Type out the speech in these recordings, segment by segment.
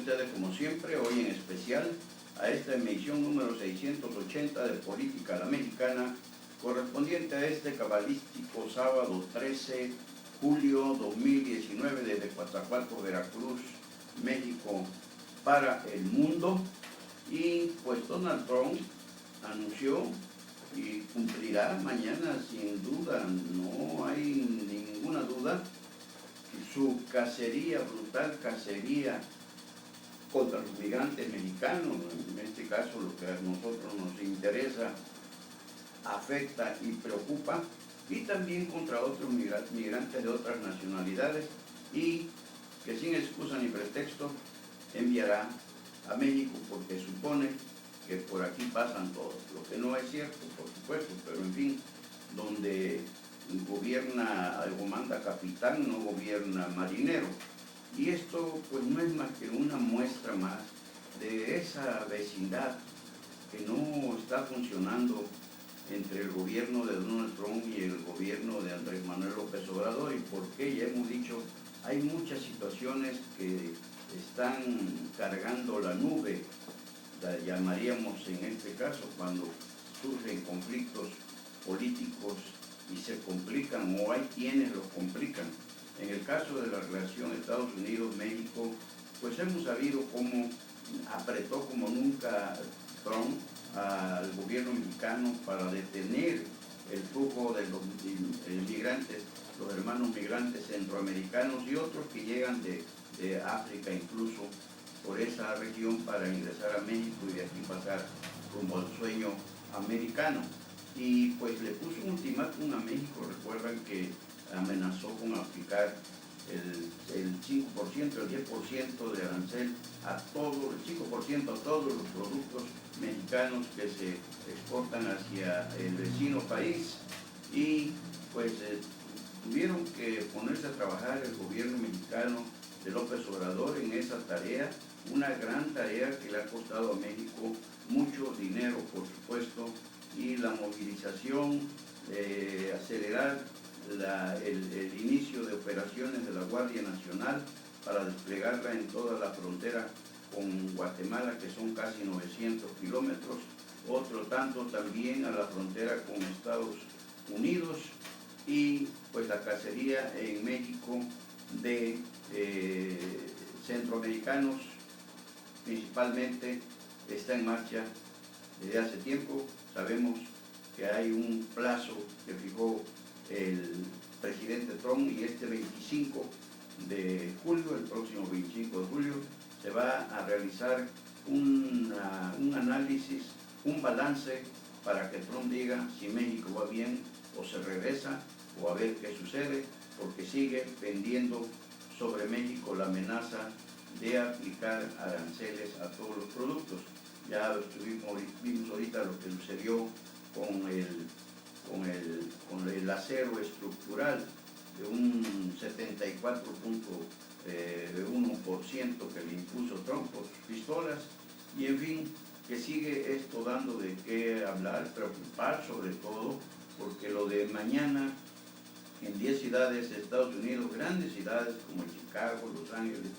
ustedes como siempre, hoy en especial, a esta emisión número 680 de Política a la Mexicana, correspondiente a este cabalístico sábado 13 julio 2019 desde Coatzacoalcos, Veracruz, México, para el mundo. Y pues Donald Trump anunció y cumplirá mañana sin duda, no hay ninguna duda, su cacería, brutal cacería contra los migrantes mexicanos. En este caso lo que a nosotros nos interesa, afecta y preocupa, y también contra otros migrantes de otras nacionalidades, y que sin excusa ni pretexto enviará a México porque supone que por aquí pasan todos, lo que no es cierto, por supuesto, pero en fin, donde gobierna o manda capitán, no gobierna marinero. Y esto pues no es más que una muestra más de esa vecindad que no está funcionando entre el gobierno de Donald Trump y el gobierno de Andrés Manuel López Obrador. ¿Y por qué? Ya hemos dicho, hay muchas situaciones que están cargando la nube, la llamaríamos en este caso, cuando surgen conflictos políticos y se complican, o hay quienes los complican. En el caso de la relación Estados Unidos-México, pues hemos sabido cómo apretó como nunca Trump al gobierno mexicano para detener el flujo de los migrantes, los hermanos migrantes centroamericanos y otros que llegan de África incluso, por esa región para ingresar a México y de aquí pasar rumbo al sueño americano. Y pues le puso un ultimátum a México. Recuerdan que amenazó con aplicar el 5%, el 10% de arancel a todo, el 5% a todos los productos mexicanos que se exportan hacia el vecino país. Y pues tuvieron que ponerse a trabajar el gobierno mexicano de López Obrador en esa tarea, una gran tarea que le ha costado a México mucho dinero, por supuesto, y la movilización, acelerar el inicio de operaciones de la Guardia Nacional para desplegarla en toda la frontera con Guatemala, que son casi 900 kilómetros, otro tanto también a la frontera con Estados Unidos, y pues la cacería en México de centroamericanos principalmente está en marcha desde hace tiempo. Sabemos que hay un plazo que fijó el presidente Trump, y este 25 de julio, el próximo 25 de julio, se va a realizar un análisis, un balance para que Trump diga si México va bien o se regresa, o a ver qué sucede, porque sigue pendiendo sobre México la amenaza de aplicar aranceles a todos los productos. Ya vimos ahorita lo que sucedió con el acero estructural de un 74.1% que le impuso Trump por sus pistolas, y en fin, que sigue esto dando de qué hablar, preocupar sobre todo, porque lo de mañana en 10 ciudades de Estados Unidos, grandes ciudades como Chicago, Los Ángeles,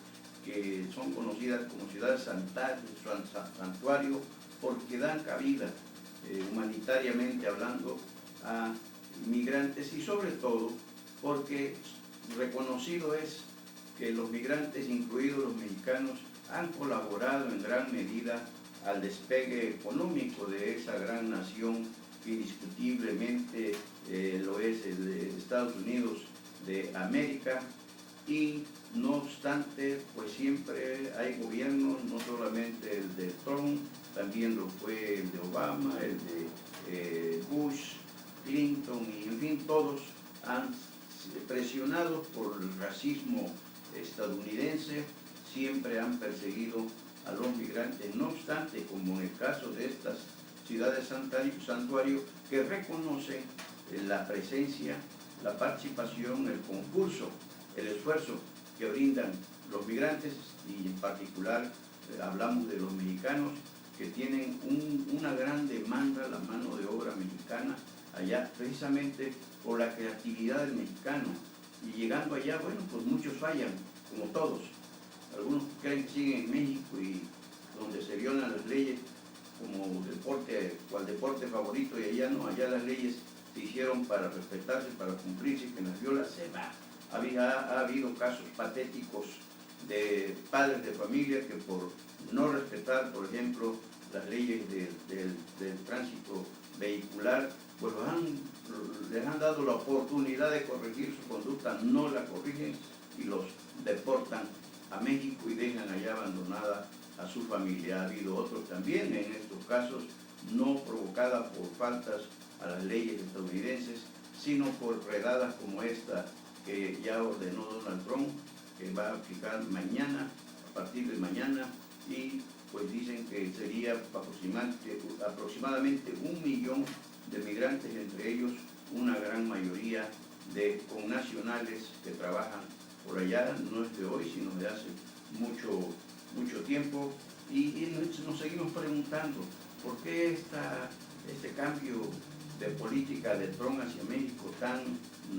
que son conocidas como ciudades santuario, porque dan cabida, humanitariamente hablando, a migrantes, y sobre todo porque reconocido es que los migrantes, incluidos los mexicanos, han colaborado en gran medida al despegue económico de esa gran nación que indiscutiblemente lo es el de Estados Unidos de América. Y no obstante, pues siempre hay gobiernos, no solamente el de Trump, también lo fue el de Obama, el de Bush, Clinton, y en fin, todos han presionados por el racismo estadounidense, siempre han perseguido a los migrantes. No obstante, como en el caso de estas ciudades santuario, que reconocen la presencia, la participación, el concurso, el esfuerzo que brindan los migrantes, y en particular hablamos de los mexicanos, que tienen una gran demanda, la mano de obra mexicana allá, precisamente por la creatividad del mexicano. Y llegando allá, bueno, pues muchos fallan, como todos, algunos creen que siguen en México y donde se violan las leyes como deporte, cual deporte favorito, y allá no, allá las leyes se hicieron para respetarse, para cumplirse, y que las viola se va. Ha habido casos patéticos de padres de familia que por no respetar, por ejemplo, las leyes del tránsito vehicular, pues les han dado la oportunidad de corregir su conducta, no la corrigen y los deportan a México y dejan allá abandonada a su familia. Ha habido otros también en estos casos, no provocadas por faltas a las leyes estadounidenses, sino por redadas como esta que ya ordenó Donald Trump, que va a aplicar mañana, a partir de mañana, y pues dicen que sería aproximadamente 1 millón de migrantes, entre ellos una gran mayoría de connacionales que trabajan por allá, no es de hoy, sino de hace mucho tiempo, y nos seguimos preguntando, ¿por qué este cambio de política de Trump hacia México tan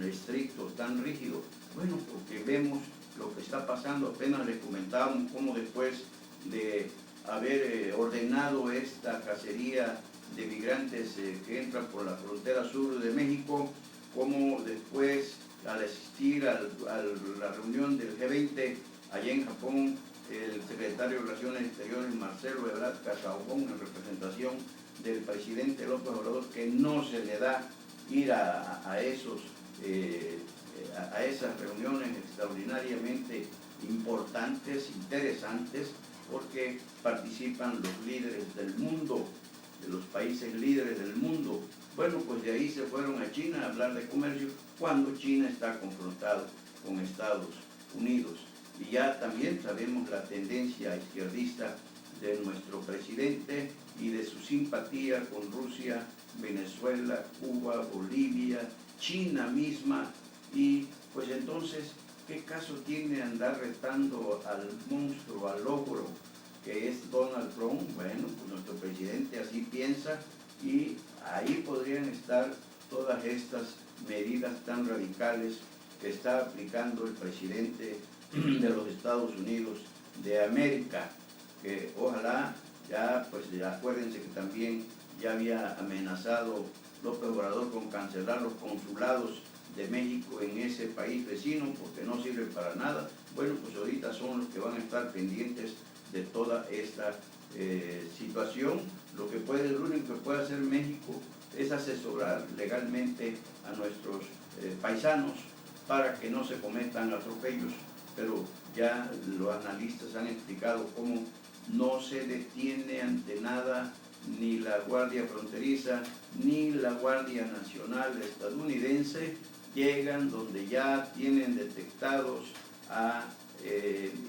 estricto, tan rígido? Bueno, porque vemos lo que está pasando. Apenas les comentábamos cómo después de haber ordenado esta cacería de migrantes que entran por la frontera sur de México, como después al asistir a la reunión del G20 allá en Japón, el secretario de Relaciones Exteriores Marcelo Ebrard Casaubon, en representación del presidente López Obrador, que no se le da ir a esas reuniones extraordinariamente importantes, interesantes, porque participan los líderes del mundo, de los países líderes del mundo. Bueno, pues de ahí se fueron a China a hablar de comercio, cuando China está confrontado con Estados Unidos. Y ya también sabemos la tendencia izquierdista de nuestro presidente y de su simpatía con Rusia, Venezuela, Cuba, Bolivia, China misma. Y pues entonces, ¿qué caso tiene andar retando al monstruo, al ogro que es Donald Trump? Bueno, pues nuestro presidente así piensa, y ahí podrían estar todas estas medidas tan radicales que está aplicando el presidente de los Estados Unidos de América, que ojalá ya, pues acuérdense que también ya había amenazado López Obrador con cancelar los consulados de México en ese país vecino porque no sirve para nada. Bueno, pues ahorita son los que van a estar pendientes de toda esta situación. Lo único que puede hacer México es asesorar legalmente a nuestros paisanos para que no se cometan atropellos, pero ya los analistas han explicado cómo no se detiene ante nada ni la Guardia Fronteriza ni la Guardia Nacional estadounidense. Llegan donde ya tienen detectados a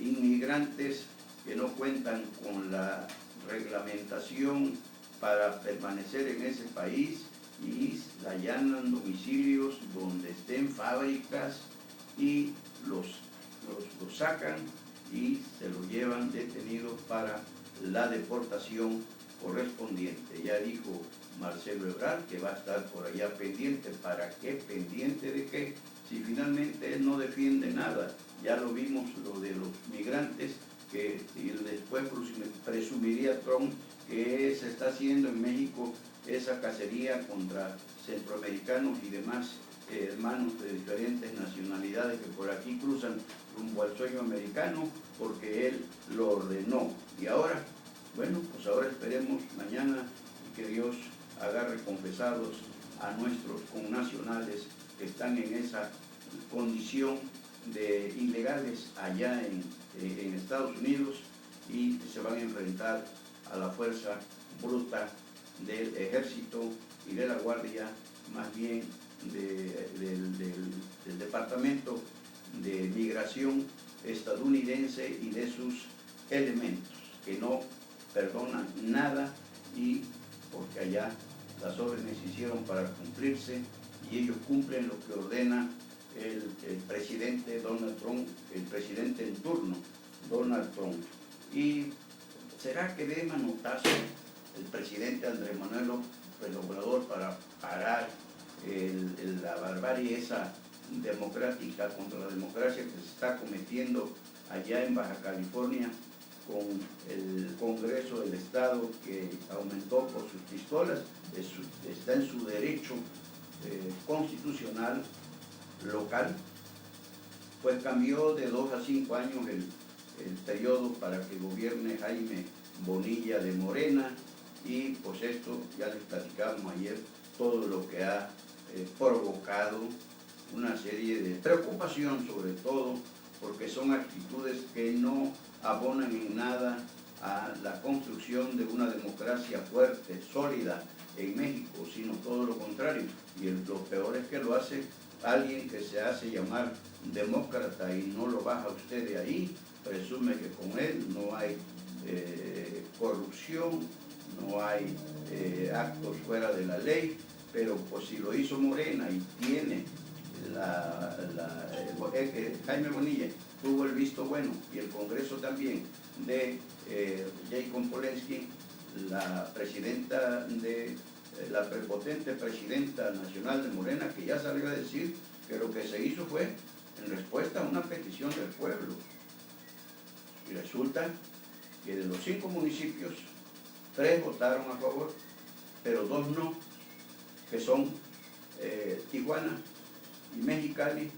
inmigrantes que no cuentan con la reglamentación para permanecer en ese país, y allanan domicilios donde estén fábricas y los sacan y se los llevan detenidos para la deportación correspondiente. Ya dijo Marcelo Ebrard que va a estar por allá pendiente. ¿Para qué? ¿Pendiente de qué? Si finalmente él no defiende nada. Ya lo vimos, lo de los migrantes, que después presumiría Trump que se está haciendo en México esa cacería contra centroamericanos y demás hermanos de diferentes nacionalidades que por aquí cruzan rumbo al sueño americano porque él lo ordenó. Y ahora, bueno, pues ahora esperemos mañana que Dios agarre confesados a nuestros connacionales que están en esa condición de ilegales allá en Estados Unidos, y que se van a enfrentar a la fuerza bruta del ejército y de la guardia, más bien del Departamento de Migración estadounidense y de sus elementos, que no perdonan nada, y porque allá las órdenes se hicieron para cumplirse y ellos cumplen lo que ordena el presidente Donald Trump, el presidente en turno, Donald Trump. ¿Y será que dé manotazo el presidente Andrés Manuel López Obrador para parar la barbarie esa democrática contra la democracia que se está cometiendo allá en Baja California con el Congreso del Estado que aumentó por sus pistolas, está en su derecho constitucional local, pues cambió de 2 a 5 años el periodo para que gobierne Jaime Bonilla de Morena, y pues esto ya les platicamos ayer, todo lo que ha provocado una serie de preocupación, sobre todo porque son actitudes que no abonan en nada a la construcción de una democracia fuerte, sólida en México, sino todo lo contrario. Y lo peor es que lo hace alguien que se hace llamar demócrata y no lo baja usted de ahí, presume que con él no hay corrupción, no hay actos fuera de la ley, pero pues si lo hizo Morena y tiene Jaime Bonilla tuvo el visto bueno y el Congreso también de Jacob Polensky, la presidenta de la prepotente presidenta nacional de Morena, que ya salió a decir que lo que se hizo fue en respuesta a una petición del pueblo. Y resulta que de los 5 municipios, 3 votaron a favor, pero 2 no, que son Tijuana y Mexicali,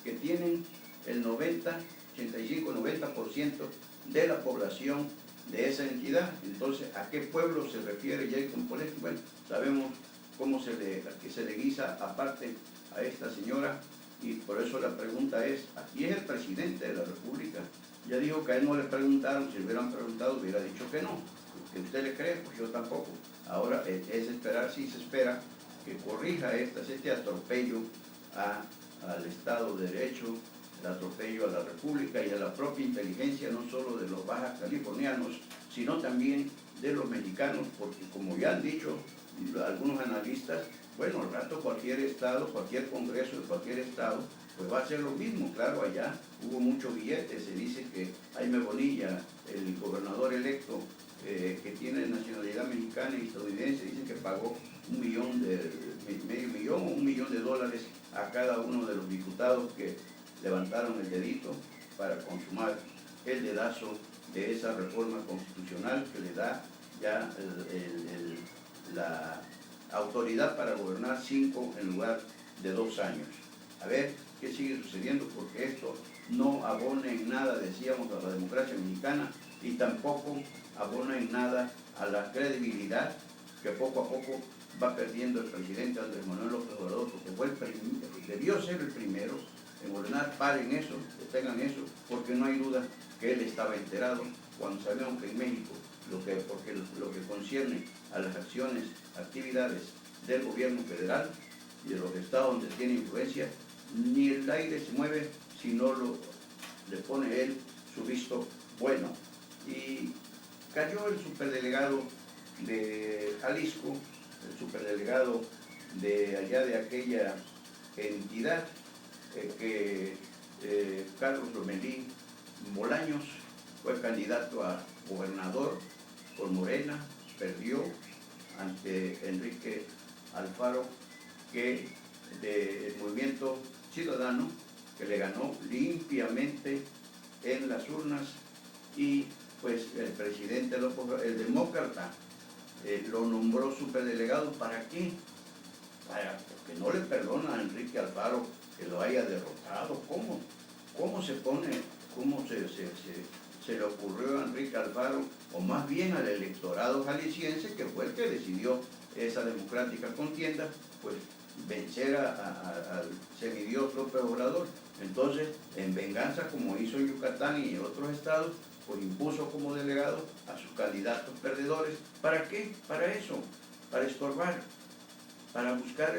que tienen el 85-90% de la población de esa entidad. Entonces, ¿a qué pueblo se refiere Jacob Polensky? Bueno, sabemos cómo se le guisa aparte a esta señora, y por eso la pregunta es, aquí es el presidente de la República, ya dijo que a él no le preguntaron, si le hubieran preguntado hubiera dicho que no, que usted le cree, pues yo tampoco. Ahora es esperar, si se espera, que corrija este atropello al Estado de Derecho, el atropello a la República y a la propia inteligencia, no solo de los baja californianos, sino también de los mexicanos, porque como ya han dicho algunos analistas, bueno, al rato cualquier estado, cualquier congreso de cualquier estado, pues va a ser lo mismo. Claro, allá hubo mucho billete, se dice que Jaime Bonilla, el gobernador electo, que tiene nacionalidad mexicana y estadounidense, dicen que pagó medio millón o $1 millón a cada uno de los diputados que levantaron el dedito para consumar el dedazo de esa reforma constitucional que le da ya la autoridad para gobernar 5 en lugar de 2 años. A ver qué sigue sucediendo, porque esto no abona en nada, decíamos, a la democracia mexicana, y tampoco abona en nada a la credibilidad que poco a poco va perdiendo el presidente Andrés Manuel López Obrador, porque debió ser el primero en ordenar, paren eso, detengan eso, porque no hay duda que él estaba enterado, cuando sabemos que en México lo que concierne a las actividades del gobierno federal y de los estados donde tiene influencia, ni el aire se mueve si no le pone él su visto bueno. Y cayó el superdelegado de Jalisco, el superdelegado de allá de aquella entidad, Carlos Lomelí Bolaños, fue candidato a gobernador por Morena, perdió ante Enrique Alfaro, que del Movimiento Ciudadano, que le ganó limpiamente en las urnas, y pues el presidente el demócrata, lo nombró superdelegado. ¿Para qué? Porque no le perdona a Enrique Alfaro que lo haya derrotado. ¿Cómo se le ocurrió a Enrique Alfaro, o más bien al electorado jalisciense, que fue el que decidió esa democrática contienda, pues vencer al semidios López Obrador? Entonces, en venganza, como hizo en Yucatán y en otros estados, pues impuso como delegado a sus candidatos perdedores. ¿Para qué? Para eso, para estorbar, para buscar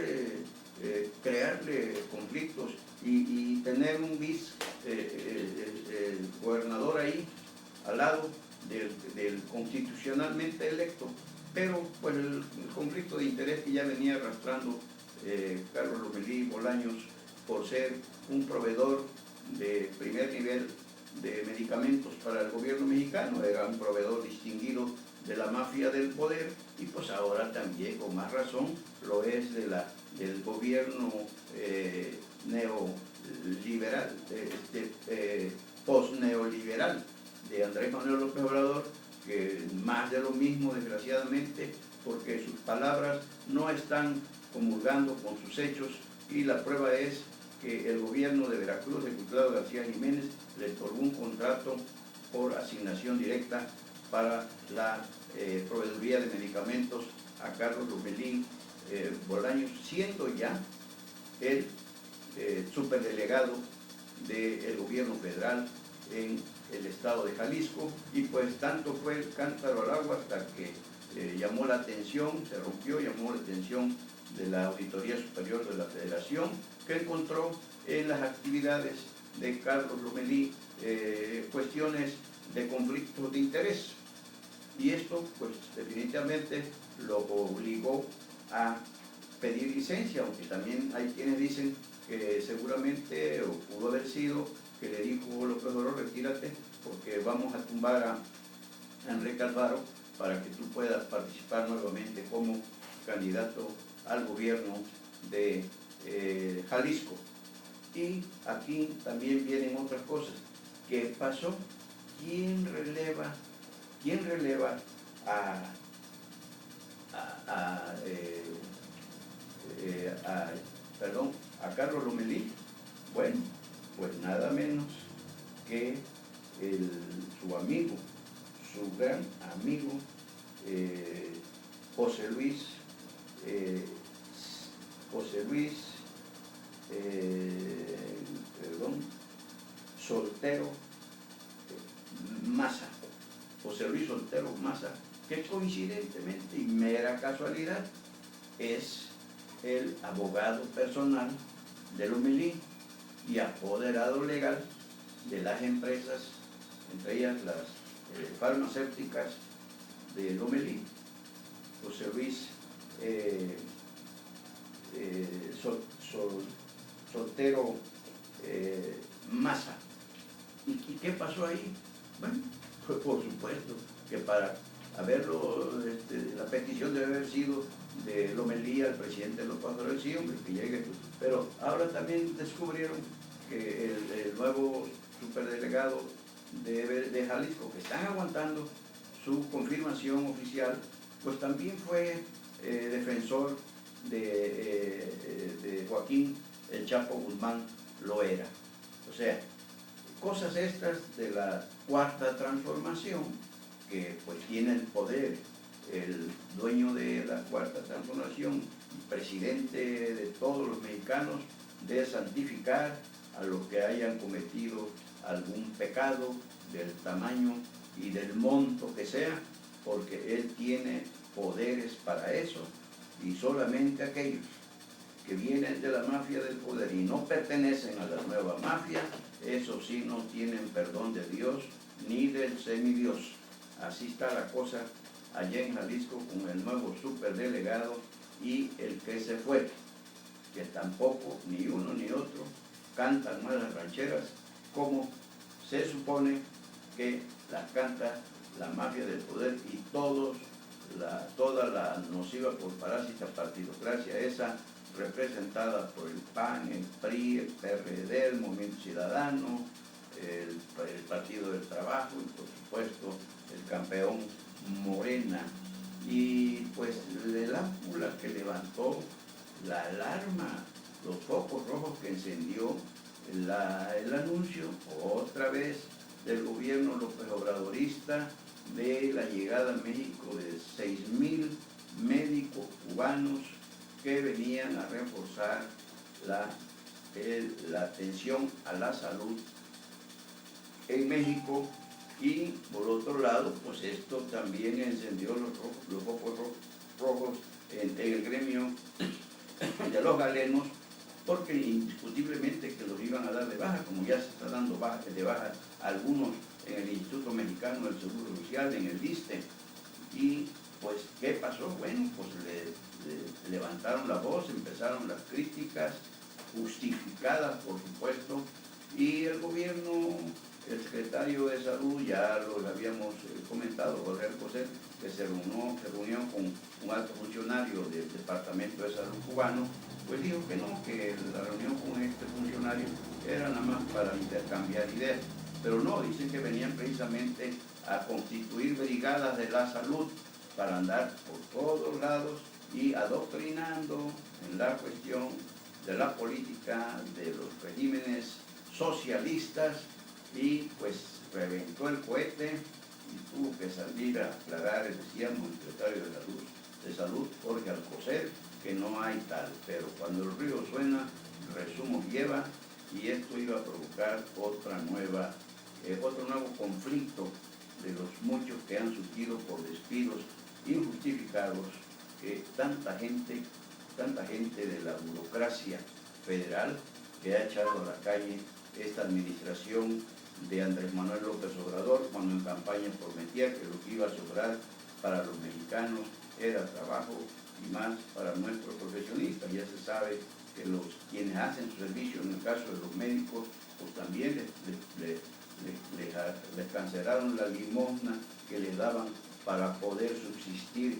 crearle conflictos y tener un gobernador ahí al lado del constitucionalmente electo. Pero pues el conflicto de interés que ya venía arrastrando Carlos Lomelí Bolaños por ser un proveedor de primer nivel de medicamentos para el gobierno mexicano, era un proveedor distinguido de la mafia del poder, y pues ahora también con más razón lo es del gobierno neoliberal, post-neoliberal de Andrés Manuel López Obrador, que más de lo mismo, desgraciadamente, porque sus palabras no están comulgando con sus hechos, y la prueba es que el gobierno de Veracruz, de Cuitlao García Jiménez, le otorgó un contrato por asignación directa para la proveeduría de medicamentos a Carlos Lomelí Bolaños, siendo ya el superdelegado del gobierno federal en el estado de Jalisco. Y pues tanto fue el cántaro al agua hasta que llamó la atención, se rompió, llamó la atención de la Auditoría Superior de la Federación, que encontró en las actividades de Carlos Lomelí cuestiones de conflictos de interés. Y esto pues definitivamente lo obligó a pedir licencia, aunque también hay quienes dicen que seguramente, o pudo haber sido, que le dijo López Obrador: retírate, porque vamos a tumbar a Enrique Alfaro para que tú puedas participar nuevamente como candidato al gobierno de Jalisco. Y aquí también vienen otras cosas. ¿Qué pasó? ¿Quién releva a Carlos Lomelí? Bueno, pues nada menos que su amigo, su gran amigo, José Luis Soltero Maza. José Luis Soltero Maza, que coincidentemente y mera casualidad es el abogado personal de Lomelí y apoderado legal de las empresas, entre ellas las farmacéuticas de Lomelí. José Luis Soltero Maza. ¿Y qué pasó ahí? Bueno, pues por supuesto que para haberlo, la petición debe haber sido de Lomelí al presidente López Obrador: sí, hombre, que llegue. Pero ahora también descubrieron que el nuevo superdelegado de Jalisco, que están aguantando su confirmación oficial, pues también fue defensor de Joaquín El Chapo Guzmán Loera. O sea, cosas extras de la cuarta transformación, que pues tiene el poder, el dueño de la cuarta transformación, presidente de todos los mexicanos, de santificar a los que hayan cometido algún pecado del tamaño y del monto que sea, porque él tiene poderes para eso, y solamente aquellos que vienen de la mafia del poder y no pertenecen a la nueva mafia, eso sí no tienen perdón de Dios ni del semidios. Así está la cosa allá en Jalisco con el nuevo superdelegado y el que se fue, que tampoco ni uno ni otro cantan malas rancheras como se supone que las canta la mafia del poder y toda la nociva por parásita partidocracia esa representada por el PAN, el PRI, el PRD, el Movimiento Ciudadano, el Partido del Trabajo y por supuesto el campeón Morena. Y pues el ámpula que levantó la alarma, los focos rojos que encendió el anuncio otra vez del gobierno López Obradorista de la llegada a México de 6,000 médicos cubanos que venían a reforzar la atención a la salud en México. Y por otro lado, pues esto también encendió los focos rojos en el gremio de los galenos, porque indiscutiblemente que los iban a dar de baja, como ya se está dando de baja algunos en el Instituto Mexicano del Seguro Social, en el ISSSTE. Y pues, ¿qué pasó? Bueno, pues le levantaron la voz, empezaron las críticas, justificadas por supuesto, y el gobierno, el secretario de Salud, ya lo habíamos comentado, Jorge Alcocer, que se reunió con un alto funcionario del Departamento de Salud cubano, pues dijo que no, que la reunión con este funcionario era nada más para intercambiar ideas. pero no, dicen que venían precisamente a constituir brigadas de la salud para andar por todos lados y adoctrinando en la cuestión de la política de los regímenes socialistas, y pues reventó el cohete y tuvo que salir a aclarar, decíamos, el secretario de salud, Jorge Alcocer, que no hay tal, pero cuando el río suena, resumo lleva, y esto iba a provocar otro nuevo conflicto de los muchos que han surgido por despidos injustificados, que tanta gente de la burocracia federal que ha echado a la calle esta administración de Andrés Manuel López Obrador, cuando en campaña prometía que lo que iba a sobrar para los mexicanos era trabajo y más para nuestros profesionistas. Ya se sabe que quienes hacen su servicio, en el caso de los médicos, pues también les cancelaron la limosna que les daban para poder subsistir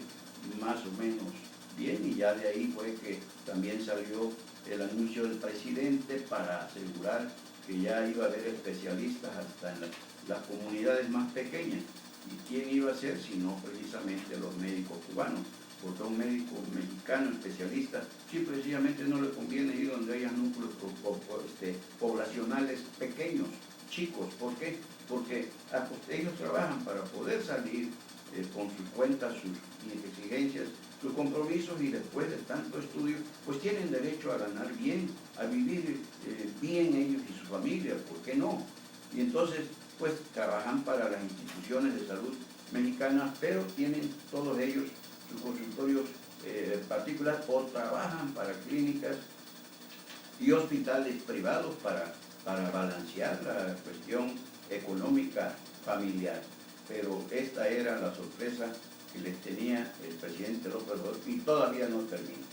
más o menos bien, y ya de ahí fue que también salió el anuncio del presidente para asegurar que ya iba a haber especialistas hasta en las comunidades más pequeñas. ¿Y quién iba a ser? Sino precisamente los médicos cubanos, porque a un médico mexicano especialista sí precisamente no le conviene ir donde haya núcleos poblacionales pequeños, chicos. ¿Por qué? Porque ellos trabajan para poder salir con sus cuentas, sus exigencias, sus compromisos, y después de tanto estudio, pues tienen derecho a ganar bien, a vivir bien ellos y su familia, ¿por qué no? Y entonces, pues trabajan para las instituciones de salud mexicanas, pero tienen todos ellos sus consultorios particulares, o trabajan para clínicas y hospitales privados para balancear la cuestión económica familiar. Pero esta era la sorpresa que les tenía el presidente López Obrador, y todavía no termina,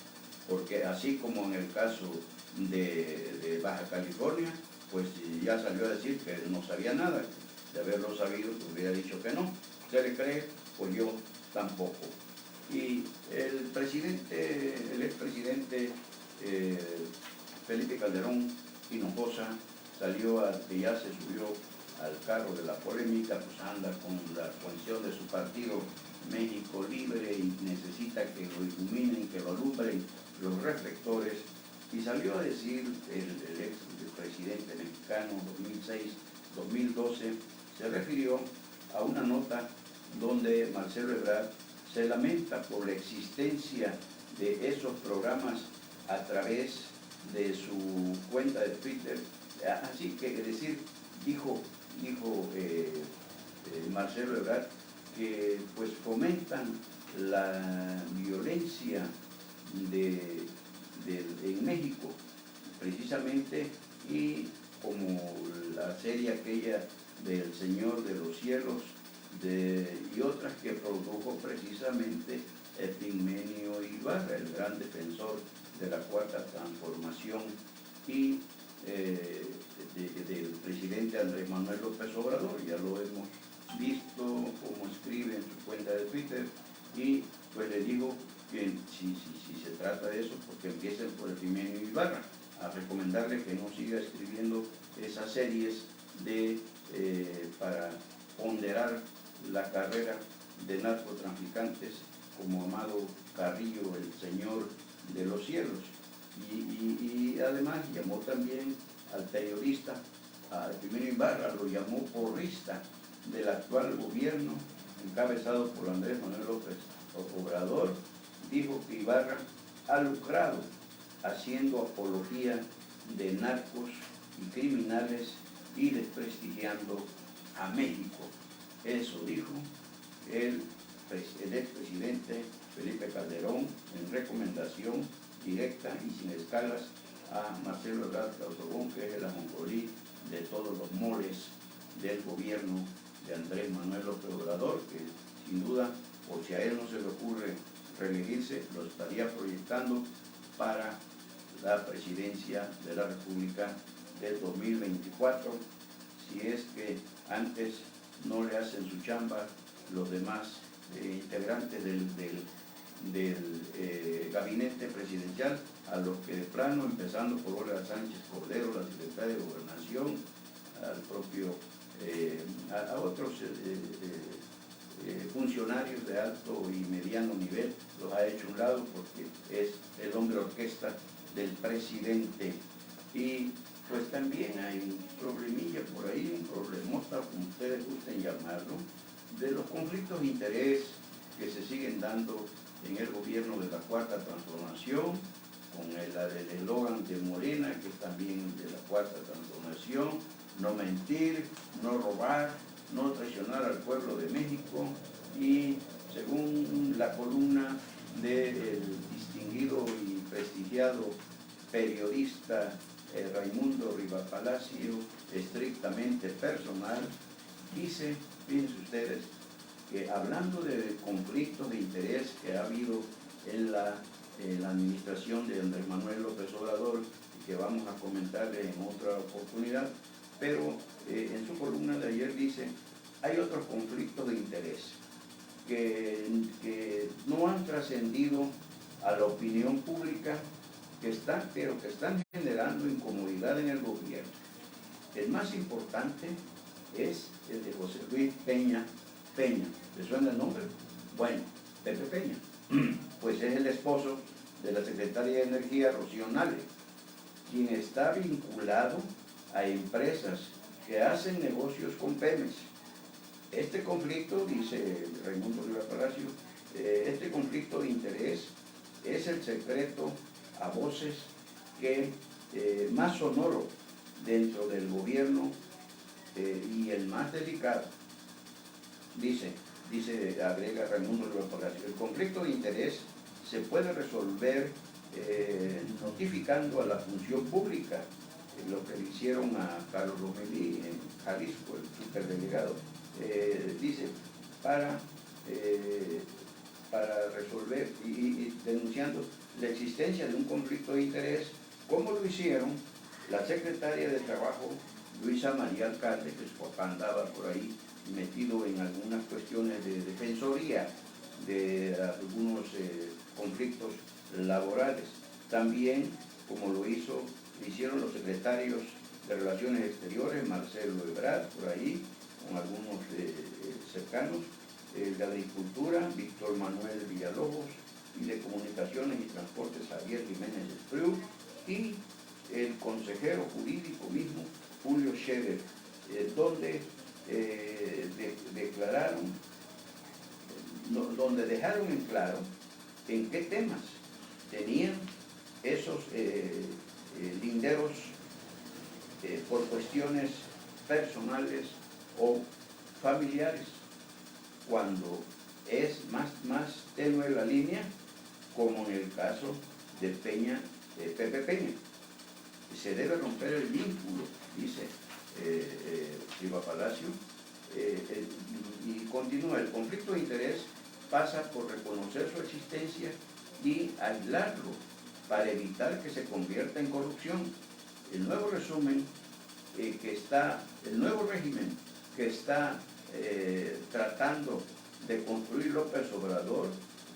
porque así como en el caso de Baja California, pues ya salió a decir que no sabía nada. De haberlo sabido, pues hubiera dicho que no. ¿Usted le cree? Pues yo tampoco. Y el expresidente Felipe Calderón Hinojosa salió que ya se subió al carro de la polémica, pues anda con la cuestión de su partido México Libre y necesita que lo iluminen, que lo alumbren los reflectores, y salió a decir el ex presidente mexicano 2006-2012, se refirió a una nota donde Marcelo Ebrard se lamenta por la existencia de esos programas a través de su cuenta de Twitter. Así que, es decir, dijo Marcelo Ebrard que pues fomentan la violencia en México, precisamente, y como la serie aquella del Señor de los Cielos y otras que produjo precisamente Epigmenio Ibarra, el gran defensor de la Cuarta Transformación y del presidente Andrés Manuel López Obrador. Ya lo hemos visto como escribe en su cuenta de Twitter, y pues le digo que si se trata de eso, porque empiecen por Epigmenio Ibarra, a recomendarle que no siga escribiendo esas series para ponderar la carrera de narcotraficantes como Amado Carrillo, el Señor de los Cielos. Y además llamó también al periodista, a Epigmenio Ibarra, lo llamó porrista del actual gobierno encabezado por Andrés Manuel López Obrador. Dijo que Ibarra ha lucrado haciendo apología de narcos y criminales y desprestigiando a México. Eso dijo el expresidente Felipe Calderón en recomendación directa y sin escalas a Marcelo Ebrard Cautobón, que es el ajonjolí de todos los moles del gobierno de Andrés Manuel López Obrador, que sin duda, por si a él no se le ocurre reelegirse, lo estaría proyectando para la presidencia de la República del 2024, si es que antes no le hacen su chamba los demás integrantes del gabinete presidencial, a los que de plano, empezando por Olga Sánchez Cordero, la secretaria de Gobernación, al propio a otros funcionarios de alto y mediano nivel, los ha hecho a un lado porque es el hombre orquesta del presidente. Y pues también hay un problemilla por ahí, un problemota, como ustedes gusten llamarlo, de los conflictos de interés que se siguen dando en el gobierno de la Cuarta Transformación, con el eslogan de Morena, que es también de la Cuarta Transformación: no mentir, no robar, no traicionar al pueblo de México. Y según la columna del distinguido y prestigiado periodista Raimundo Riva Palacio, estrictamente personal, dice, fíjense ustedes, que hablando de conflictos de interés que ha habido en la administración de Andrés Manuel López Obrador, y que vamos a comentar en otra oportunidad, pero en su columna de ayer dice, hay otros conflictos de interés que no han trascendido a la opinión pública, pero que están generando incomodidad en el gobierno. El más importante es el de José Luis Peña. ¿Le suena el nombre? Bueno, Pepe Peña, pues es el esposo de la secretaria de Energía, Rocío Nale, quien está vinculado a empresas que hacen negocios con Pemex. Este conflicto, dice Raimundo Riva Palacio, este conflicto de interés es el secreto a voces que más sonoro dentro del gobierno y el más delicado. Dice, agrega Raimundo Riva Palacio, el conflicto de interés se puede resolver notificando a la función pública, lo que le hicieron a Carlos Lomelí en Jalisco, el superdelegado. Dice, para resolver y denunciando la existencia de un conflicto de interés, como lo hicieron la secretaria de Trabajo, Luisa María Alcalde, que su papá andaba por ahí metido en algunas cuestiones de defensoría de algunos conflictos laborales. También, como lo hicieron los secretarios de Relaciones Exteriores, Marcelo Ebrard, por ahí, con algunos cercanos, de Agricultura, Víctor Manuel Villalobos, y de Comunicaciones y Transportes, Javier Jiménez Espriu, y el consejero jurídico mismo, Julio Scherer, donde donde dejaron en claro en qué temas tenían esos linderos por cuestiones personales o familiares, cuando es más tenue la línea, como en el caso de Pepe Peña. Se debe romper el vínculo, dice Riva Palacio, y continúa, el conflicto de interés pasa por reconocer su existencia y aislarlo para evitar que se convierta en corrupción. El nuevo régimen que está tratando de construir López Obrador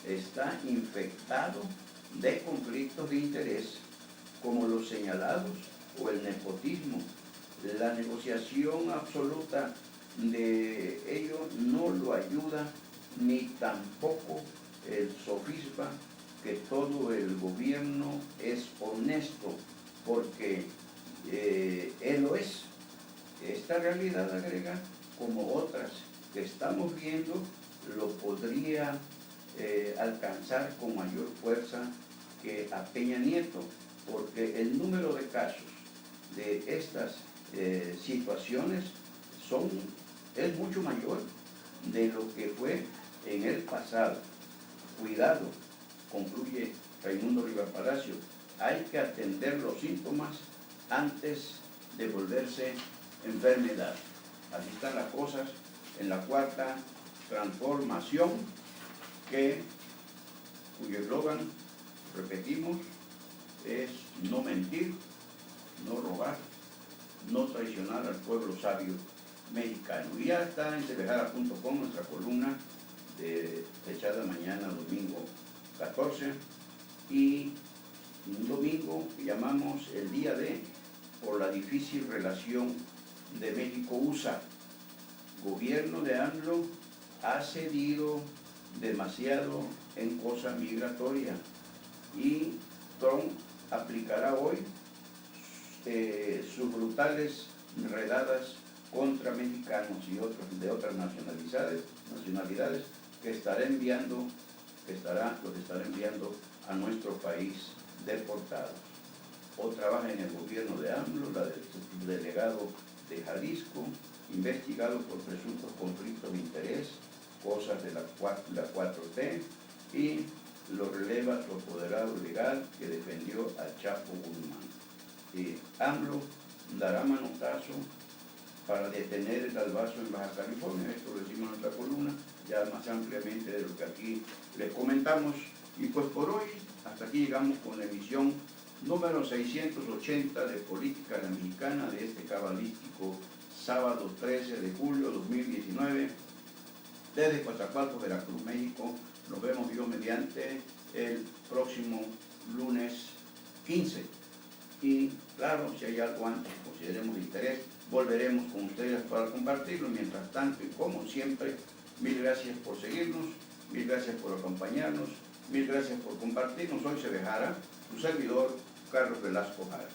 está infectado de conflictos de interés, como los señalados o el nepotismo. La negociación absoluta de ello no lo ayuda, ni tampoco el sofisma que todo el gobierno es honesto, porque él lo es. Esta realidad, agrega, como otras que estamos viendo, lo podría alcanzar con mayor fuerza que a Peña Nieto, porque el número de casos de estas situaciones es mucho mayor de lo que fue en el pasado. Cuidado, concluye Raimundo Riva Palacio, hay que atender los síntomas antes de volverse enfermedad. Así están las cosas en la Cuarta Transformación, cuyo eslogan, repetimos, es no mentir, no robar, no traicionar al pueblo sabio mexicano. Y ya está en cebejara.com nuestra columna fechada mañana, domingo 14, y un domingo que llamamos el día D, por la difícil relación de México-USA. gobierno de AMLO ha cedido demasiado en cosa migratoria y Trump aplicará hoy sus brutales redadas contra mexicanos y otros de otras nacionalidades que los estará enviando a nuestro país deportados. O trabaja en el gobierno de AMLO, la del subdelegado de Jalisco, investigado por presuntos conflictos de interés, cosas de la 4T, y lo releva su apoderado legal que defendió a Chapo Guzmán. AMLO dará manotazo para detener el albazo en Baja California. Esto lo decimos en nuestra columna, ya más ampliamente de lo que aquí les comentamos. Y pues por hoy, hasta aquí llegamos con la emisión número 680 de Política a la Mexicana de este cabalístico sábado 13 de julio 2019, desde Coatzacoalcos, Veracruz, México. Nos vemos Dios mediante el próximo lunes 15. Y claro, si hay algo antes que consideremos de interés, volveremos con ustedes para compartirlo. Mientras tanto, y como siempre, mil gracias por seguirnos, mil gracias por acompañarnos, mil gracias por compartirnos. Soy Sebejara, su servidor, Carlos Velasco Jara.